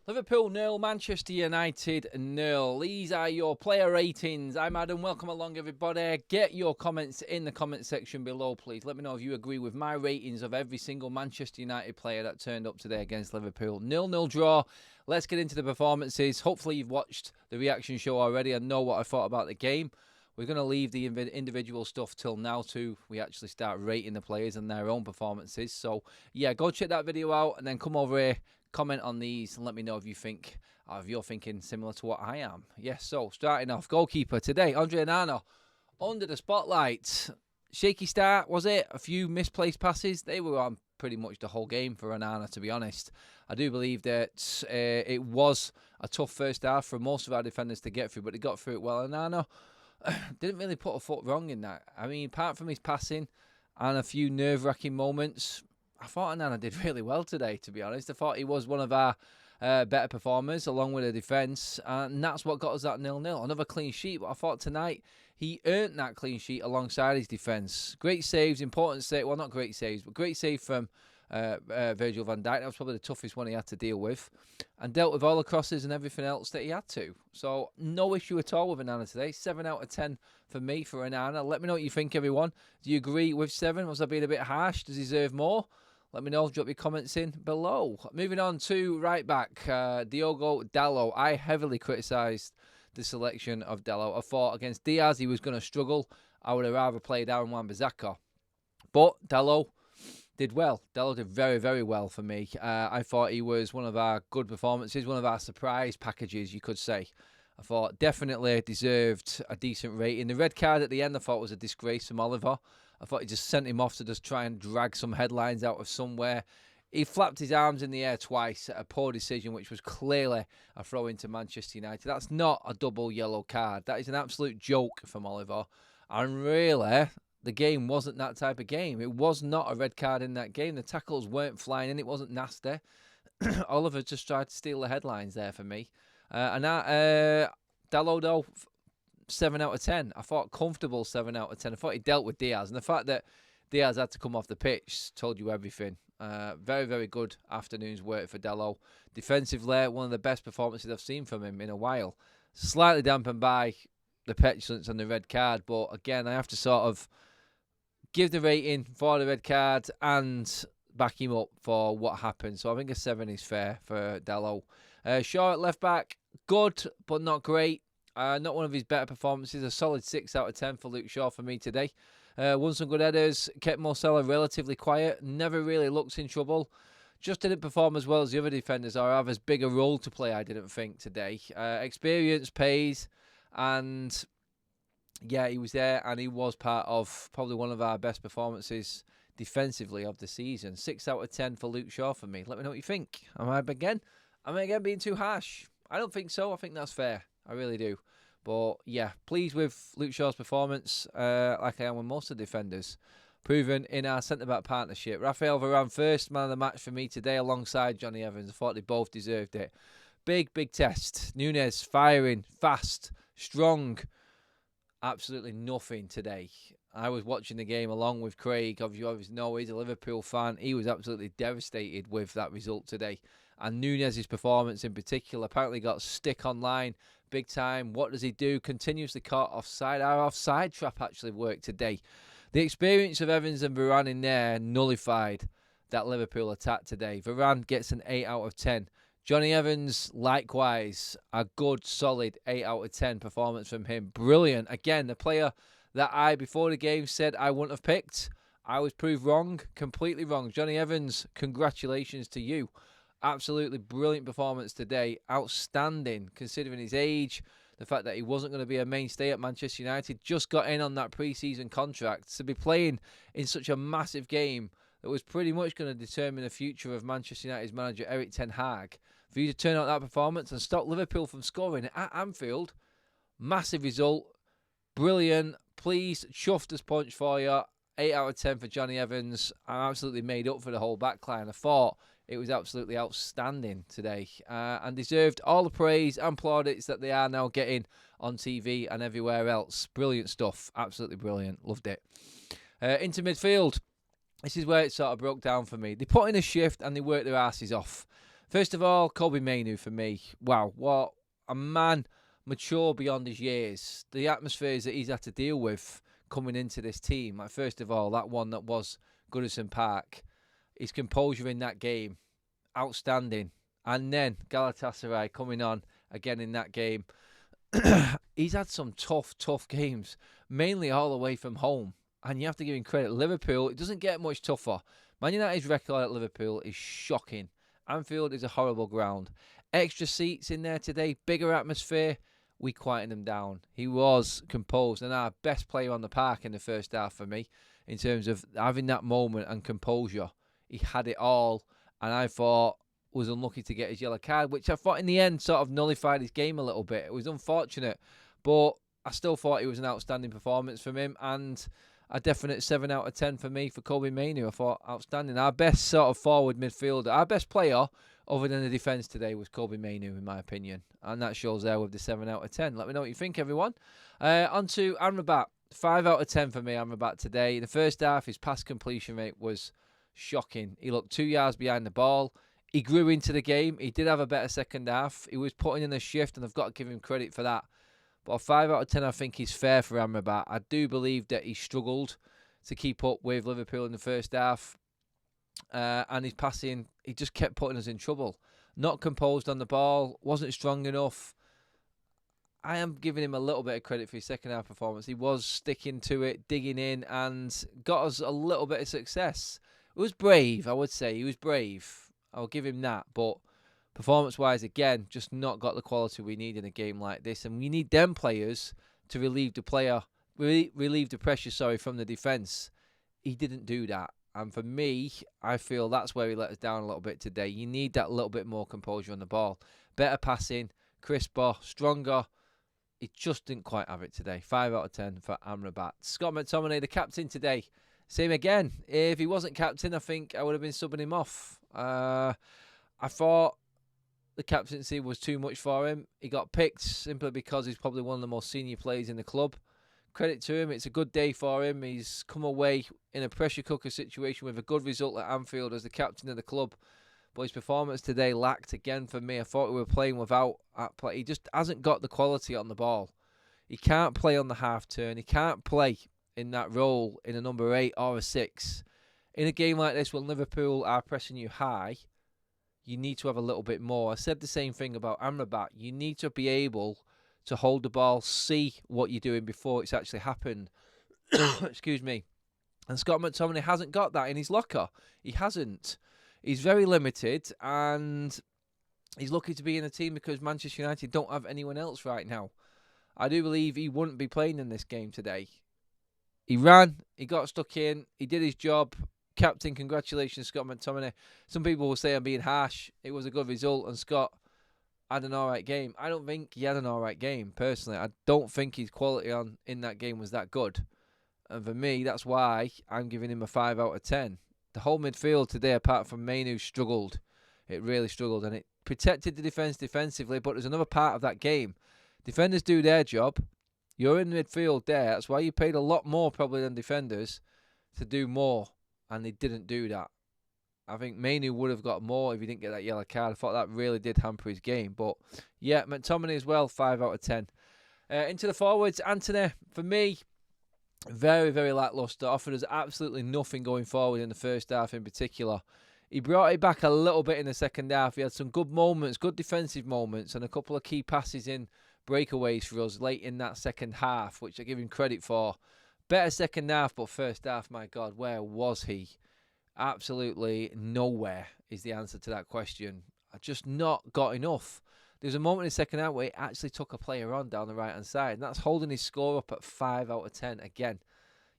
Liverpool 0, Manchester United 0. These are your player ratings. I'm Adam. Welcome along, everybody. Get your comments in the comment section below, please. Let me know if you agree with my ratings of every single Manchester United player that turned up today against Liverpool. 0-0 draw. Let's get into the performances. Hopefully you've watched the reaction show already and know what I thought about the game. We're going to leave the individual stuff till now to we actually start rating the players and their own performances. So, yeah, go check that video out and then come over here, comment on these and let me know if you think, or if you're thinking similar to what I am. Yes, so starting off, goalkeeper today, Andre Onana, under the spotlight. Shaky start, was it? A few misplaced passes. They were on pretty much the whole game for Onana, to be honest. I do believe that it was a tough first half for most of our defenders to get through, but they got through it well. Onana didn't really put a foot wrong in that. I mean, apart from his passing and a few nerve-wracking moments, I thought Onana did really well today, to be honest. I thought he was one of our better performers, along with the defence, and that's what got us that 0-0. Another clean sheet, but I thought tonight he earned that clean sheet alongside his defence. Great saves, important save. Well, not great saves, but great save from Virgil van Dijk. That was probably the toughest one he had to deal with, and dealt with all the crosses and everything else that he had to. So no issue at all with Onana today. 7 out of 10 for me for Onana. Let me know what you think, everyone. Do you agree with 7? Was I being a bit harsh? Does he deserve more? Let me know. Drop your comments in below. Moving on to right back, Diogo Dalot. I heavily criticised the selection of Dalot. I thought against Diaz he was going to struggle. I would have rather played Aaron Wan-Bissaka. But Dalot did well. Dalot did very, very well for me. I thought he was one of our good performances, one of our surprise packages, you could say. I thought definitely deserved a decent rating. The red card at the end I thought was a disgrace from Oliver. I thought he just sent him off to just try and drag some headlines out of somewhere. He flapped his arms in the air twice at a poor decision, which was clearly a throw into Manchester United. That's not a double yellow card. That is an absolute joke from Oliver. And really, the game wasn't that type of game. It was not a red card in that game. The tackles weren't flying in. It wasn't nasty. Oliver just tried to steal the headlines there for me. Dalot, though, 7 out of 10. I thought comfortable 7 out of 10. I thought he dealt with Diaz. And the fact that Diaz had to come off the pitch told you everything. Very, very good afternoon's work for Dalot. Defensively, one of the best performances I've seen from him in a while. Slightly dampened by the petulance and the red card. But again, I have to sort of give the rating for the red card and back him up for what happened. So I think a 7 is fair for Dalot. Shaw at left back, good but not great. Not one of his better performances. A solid 6 out of 10 for Luke Shaw for me today. Won some good headers. Kept Mo Salah relatively quiet. Never really looked in trouble. Just didn't perform as well as the other defenders or have as big a role to play, I didn't think, today. Experience pays. And yeah, he was there and he was part of probably one of our best performances defensively of the season. 6 out of 10 for Luke Shaw for me. Let me know what you think. Am I again being too harsh? I don't think so. I think that's fair. I really do. But yeah, pleased with Luke Shaw's performance, like I am with most of the defenders. Proven in our centre-back partnership. Raphael Varane, first man of the match for me today alongside Johnny Evans. I thought they both deserved it. Big, big test. Nunez firing, fast, strong. Absolutely nothing today. I was watching the game along with Craig. You obviously know he's a Liverpool fan. He was absolutely devastated with that result today. And Nunez's performance in particular apparently got stick online big time. What does he do? Continuously caught offside. Our offside trap actually worked today. The experience of Evans and Varane in there nullified that Liverpool attack today. Varane gets an 8 out of 10. Johnny Evans, likewise, a good, solid 8 out of 10 performance from him. Brilliant. Again, the player that I, before the game, said I wouldn't have picked. I was proved wrong, completely wrong. Johnny Evans, congratulations to you. Absolutely brilliant performance today. Outstanding, considering his age, the fact that he wasn't going to be a mainstay at Manchester United. Just got in on that pre-season contract. To be playing in such a massive game that was pretty much going to determine the future of Manchester United's manager, Erik ten Hag. For you to turn out that performance and stop Liverpool from scoring at Anfield, massive result. Brilliant. Pleased, chuffed as punch for you. 8 out of 10 for Johnny Evans. I'm absolutely made up for the whole backline. I thought it was absolutely outstanding today and deserved all the praise and plaudits that they are now getting on TV and everywhere else. Brilliant stuff. Absolutely brilliant. Loved it. Into midfield. This is where it sort of broke down for me. They put in a shift and they worked their asses off. First of all, Kobbie Mainoo for me. Wow, what a man, mature beyond his years. The atmospheres that he's had to deal with coming into this team. Like, first of all, that one that was Goodison Park. His composure in that game, outstanding. And then Galatasaray coming on again in that game. He's had some tough games, mainly all the way from home. And you have to give him credit. Liverpool, it doesn't get much tougher. Man United's record at Liverpool is shocking. Anfield is a horrible ground. Extra seats in there today, bigger atmosphere. We quietened him down. He was composed and our best player on the park in the first half for me, in terms of having that moment and composure. He had it all, and I thought was unlucky to get his yellow card, which I thought in the end sort of nullified his game a little bit. It was unfortunate, but I still thought it was an outstanding performance from him, and a definite 7 out of 10 for me for Kobbie Mainoo. I thought outstanding. Our best sort of forward midfielder, our best player other than the defence today was Kobbie Mainoo, in my opinion. And that shows there with the 7 out of 10. Let me know what you think, everyone. On to Amrabat. 5 out of 10 for me, Amrabat, today. In the first half, his pass completion rate was shocking. He looked 2 yards behind the ball. He grew into the game. He did have a better second half. He was putting in a shift, and I've got to give him credit for that. But a 5 out of 10, I think, is fair for Amrabat. I do believe that he struggled to keep up with Liverpool in the first half. And his passing, he just kept putting us in trouble. Not composed on the ball, wasn't strong enough. I am giving him a little bit of credit for his second half performance. He was sticking to it, digging in, and got us a little bit of success. It was brave, I would say. He was brave. I'll give him that. But performance-wise, again, just not got the quality we need in a game like this. And we need them players to relieve the pressure, from the defence. He didn't do that. And for me, I feel that's where he let us down a little bit today. You need that little bit more composure on the ball. Better passing, crisper, stronger. He just didn't quite have it today. 5 out of 10 for Amrabat. Scott McTominay, the captain today. Same again. If he wasn't captain, I think I would have been subbing him off. I thought the captaincy was too much for him. He got picked simply because he's probably one of the most senior players in the club. Credit to him. It's a good day for him. He's come away in a pressure cooker situation with a good result at Anfield as the captain of the club. But his performance today lacked again for me. I thought we were playing without that play. He just hasn't got the quality on the ball. He can't play on the half turn. He can't play in that role in a number 8 or a 6. In a game like this when Liverpool are pressing you high, you need to have a little bit more. I said the same thing about Amrabat. You need to be able to hold the ball, see what you're doing before it's actually happened. Excuse me. And Scott McTominay hasn't got that in his locker. He hasn't. He's very limited, and he's lucky to be in a team because Manchester United don't have anyone else right now. I do believe he wouldn't be playing in this game today. He ran, he got stuck in, he did his job. Captain, congratulations, Scott McTominay. Some people will say I'm being harsh. It was a good result, and Scott had an alright game. I don't think he had an alright game, personally. I don't think his quality in that game was that good. And for me, that's why I'm giving him a 5 out of 10. The whole midfield today, apart from Mainoo, struggled. It really struggled, and it protected the defence defensively, but there's another part of that game. Defenders do their job. You're in the midfield there. That's why you paid a lot more probably than defenders to do more, and they didn't do that. I think Mainoo would have got more if he didn't get that yellow card. I thought that really did hamper his game. But, yeah, McTominay as well, 5 out of 10. Into the forwards, Anthony, for me, very, very lacklustre. Offered us absolutely nothing going forward in the first half in particular. He brought it back a little bit in the second half. He had some good moments, good defensive moments, and a couple of key passes in breakaways for us late in that second half, which I give him credit for. Better second half, but first half, my God, where was he? Absolutely nowhere is the answer to that question. I just not got enough. There's a moment in the second half where he actually took a player on down the right-hand side, and that's holding his score up at 5 out of 10 again.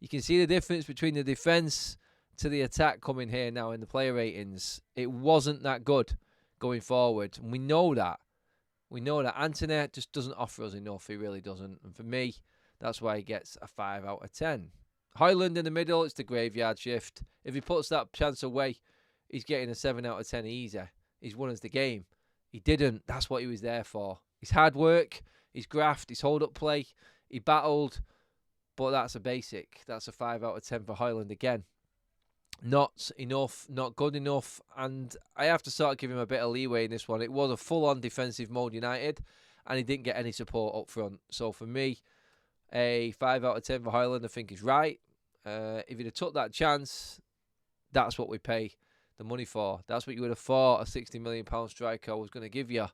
You can see the difference between the defence to the attack coming here now in the player ratings. It wasn't that good going forward, and we know that. We know that Anthony just doesn't offer us enough. He really doesn't. And for me, that's why he gets a 5 out of 10. Højlund in the middle, it's the graveyard shift. If he puts that chance away, he's getting a 7 out of 10 easy. He's won us the game. He didn't. That's what he was there for. His hard work, his graft, his hold-up play. He battled, but that's a basic. That's a 5 out of 10 for Højlund again. Not enough, not good enough, and I have to sort of give him a bit of leeway in this one. It was a full-on defensive mode United, and he didn't get any support up front. So for me, a 5 out of 10 for Højlund I think is right. If he'd have took that chance, that's what we pay the money for. That's what you would have thought a £60 million striker was going to give you.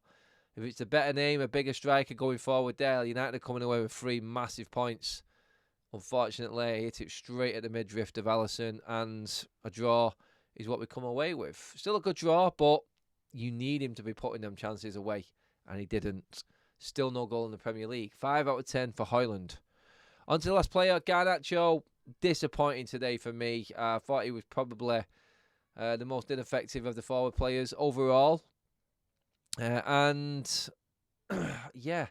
If it's a better name, a bigger striker going forward there, United are coming away with 3 massive points. Unfortunately, he hit it straight at the midriff of Alisson, and a draw is what we come away with. Still a good draw, but you need him to be putting them chances away, and he didn't. Still no goal in the Premier League. 5 out of 10 for Højlund. On to the last player, Garnacho. Disappointing today for me. I thought he was probably the most ineffective of the forward players overall. And yeah,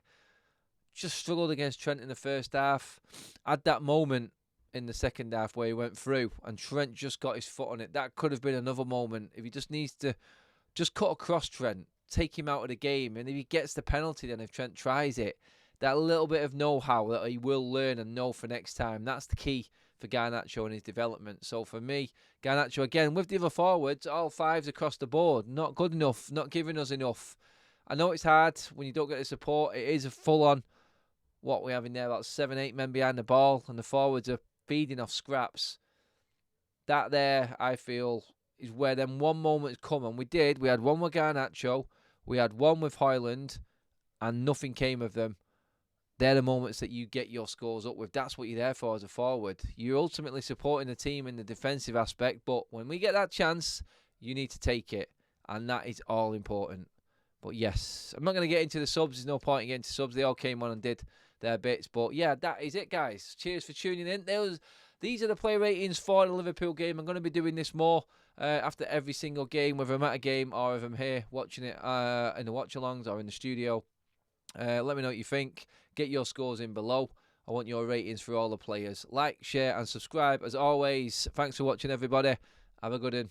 just struggled against Trent in the first half. Had that moment in the second half where he went through and Trent just got his foot on it. That could have been another moment. If he just needs to just cut across Trent, take him out of the game, and if he gets the penalty, then if Trent tries it, that little bit of know-how that he will learn and know for next time, that's the key for Garnacho and his development. So for me, Garnacho again with the other forwards, all 5s across the board, not good enough, not giving us enough. I know it's hard when you don't get the support. It is a full-on, what we have in there, about 7-8 men behind the ball, and the forwards are feeding off scraps. That there, I feel, is where them one moment's come, and we did. We had one with Garnacho, we had one with Højlund, and nothing came of them. They're the moments that you get your scores up with. That's what you're there for as a forward. You're ultimately supporting the team in the defensive aspect, but when we get that chance, you need to take it, and that is all important. But yes, I'm not going to get into the subs. There's no point in getting into subs. They all came on and did their bits. But yeah, that is it, guys. Cheers for tuning in. These are the play ratings for the Liverpool game. I'm going to be doing this more after every single game, whether I'm at a game or if I'm here watching it in the watch-alongs or in the studio. Let me know what you think. Get your scores in below. I want your ratings for all the players. Like, share, and subscribe. As always, thanks for watching, everybody. Have a good one.